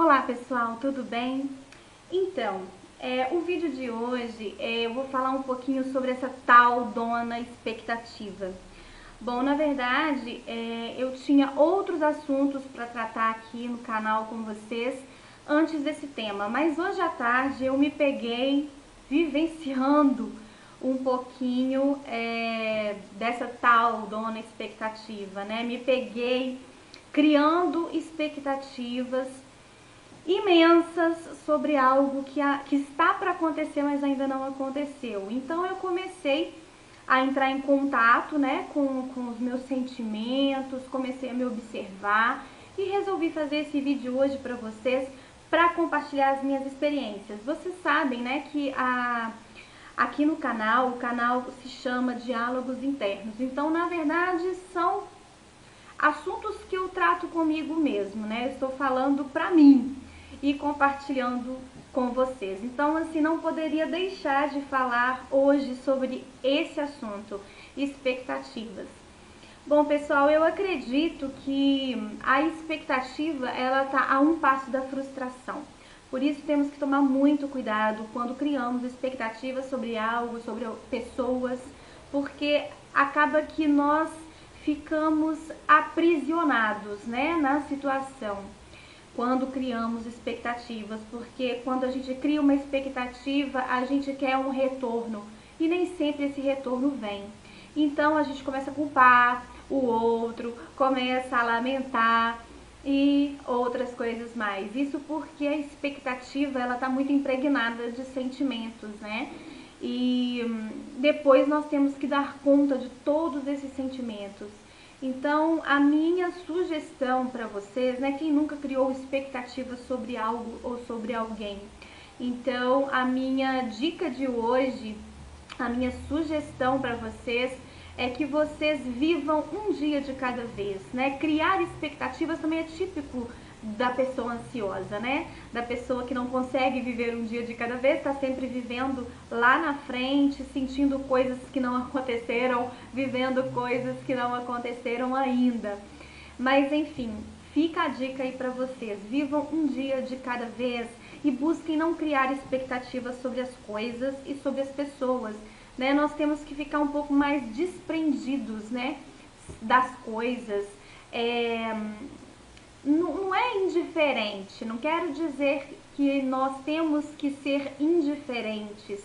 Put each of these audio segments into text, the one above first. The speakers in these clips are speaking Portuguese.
Olá pessoal, tudo bem? Então, o vídeo de hoje eu vou falar um pouquinho sobre essa tal dona expectativa. Bom, na verdade, eu tinha outros assuntos para tratar aqui no canal com vocês antes desse tema, mas hoje à tarde eu me peguei vivenciando um pouquinho dessa tal dona expectativa, né? Me peguei criando expectativas imensas sobre algo que está para acontecer, mas ainda não aconteceu. Então eu comecei a entrar em contato, né, com os meus sentimentos, comecei a me observar e resolvi fazer esse vídeo hoje para vocês, para compartilhar as minhas experiências. Vocês sabem, né, que aqui no canal, o canal se chama Diálogos Internos. Então, na verdade, são assuntos que eu trato comigo mesmo, né? Eu estou falando para mim e compartilhando com vocês. Então, assim, não poderia deixar de falar hoje sobre esse assunto, expectativas. Bom, pessoal, eu acredito que a expectativa, ela tá a um passo da frustração. Por isso temos que tomar muito cuidado quando criamos expectativas sobre algo, sobre pessoas, porque acaba que nós ficamos aprisionados, né, na situação quando criamos expectativas, porque quando a gente cria uma expectativa, a gente quer um retorno e nem sempre esse retorno vem. Então a gente começa a culpar o outro, começa a lamentar e outras coisas mais. Isso porque a expectativa, ela tá muito impregnada de sentimentos, né? E depois nós temos que dar conta de todos esses sentimentos. Então, a minha sugestão para vocês, né, quem nunca criou expectativas sobre algo ou sobre alguém? Então, a minha dica de hoje, a minha sugestão para vocês é que vocês vivam um dia de cada vez, né? Criar expectativas também é típico da pessoa ansiosa, né? Da pessoa que não consegue viver um dia de cada vez, está sempre vivendo lá na frente, sentindo coisas que não aconteceram, vivendo coisas que não aconteceram ainda. Mas enfim, fica a dica aí para vocês. Vivam um dia de cada vez e busquem não criar expectativas sobre as coisas e sobre as pessoas, né? Nós temos que ficar um pouco mais desprendidos, né, das coisas. Não é indiferente, não quero dizer que nós temos que ser indiferentes,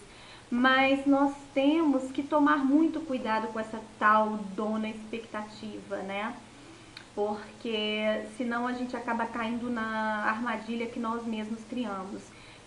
mas nós temos que tomar muito cuidado com essa tal dona expectativa, né? Porque senão a gente acaba caindo na armadilha que nós mesmos criamos.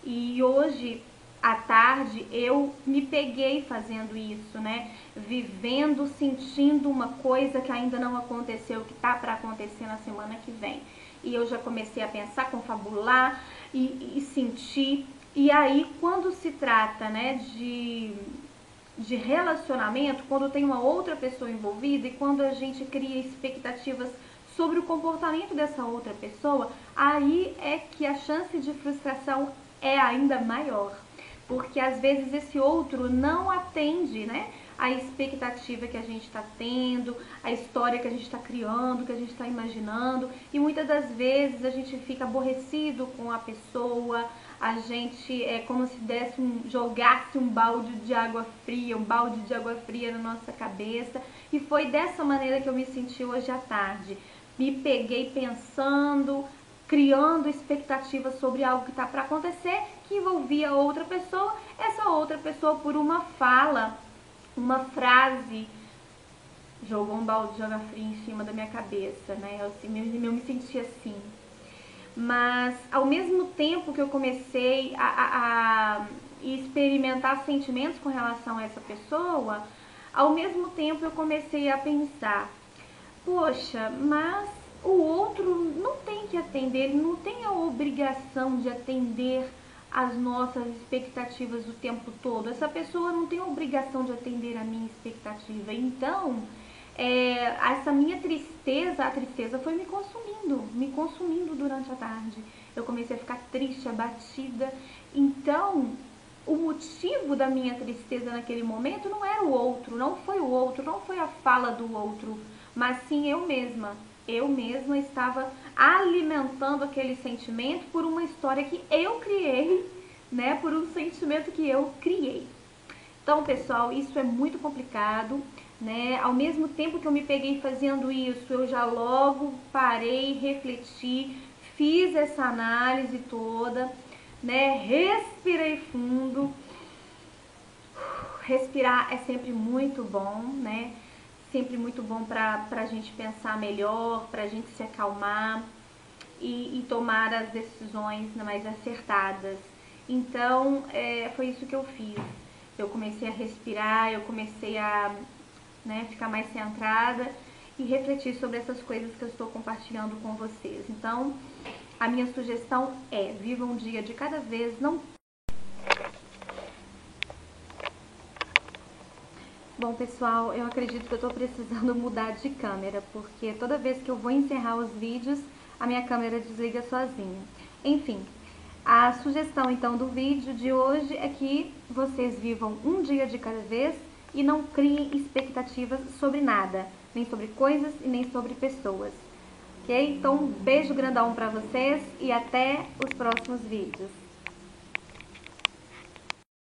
E hoje à tarde eu me peguei fazendo isso, né? Vivendo, sentindo uma coisa que ainda não aconteceu, que tá para acontecer na semana que vem. E eu já comecei a pensar, confabular e sentir. E aí, quando se trata, né, de relacionamento, quando tem uma outra pessoa envolvida e quando a gente cria expectativas sobre o comportamento dessa outra pessoa, aí é que a chance de frustração é ainda maior. Porque às vezes esse outro não atende, né, a expectativa que a gente está tendo, a história que a gente está criando, que a gente está imaginando, e muitas das vezes a gente fica aborrecido com a pessoa, a gente é como se jogasse um balde de água fria, um balde de água fria na nossa cabeça, e foi dessa maneira que eu me senti hoje à tarde. Me peguei pensando, criando expectativas sobre algo que está para acontecer, que envolvia outra pessoa. Essa outra pessoa, por uma fala, uma frase, jogou um balde de água fria em cima da minha cabeça, né? Eu me senti assim. Mas ao mesmo tempo que eu comecei a experimentar sentimentos com relação a essa pessoa, ao mesmo tempo eu comecei a pensar: poxa, mas o outro não tem que atender, ele não tem a obrigação de atender as nossas expectativas o tempo todo. Essa pessoa não tem a obrigação de atender a minha expectativa. Então, essa minha tristeza, a tristeza foi me consumindo durante a tarde. Eu comecei a ficar triste, abatida. Então, o motivo da minha tristeza naquele momento não era o outro, não foi o outro, não foi a fala do outro, mas sim eu mesma. eu mesma estava alimentando aquele sentimento por uma história que eu criei, né? Por um sentimento que eu criei. Então, pessoal, isso é muito complicado, né? Ao mesmo tempo que eu me peguei fazendo isso, eu já logo parei, refleti, fiz essa análise toda, né? Respirei fundo. Respirar é sempre muito bom, né? Sempre muito bom pra gente pensar melhor, pra gente se acalmar e tomar as decisões mais acertadas. Então, foi isso que eu fiz. Eu comecei a respirar, eu comecei a, né, ficar mais centrada e refletir sobre essas coisas que eu estou compartilhando com vocês. Então, a minha sugestão é: viva um dia de cada vez, não. Bom, pessoal, eu acredito que eu tô precisando mudar de câmera, porque toda vez que eu vou encerrar os vídeos, a minha câmera desliga sozinha. Enfim, a sugestão então do vídeo de hoje é que vocês vivam um dia de cada vez e não criem expectativas sobre nada, nem sobre coisas e nem sobre pessoas. Ok? Então, um beijo grandão pra vocês e até os próximos vídeos.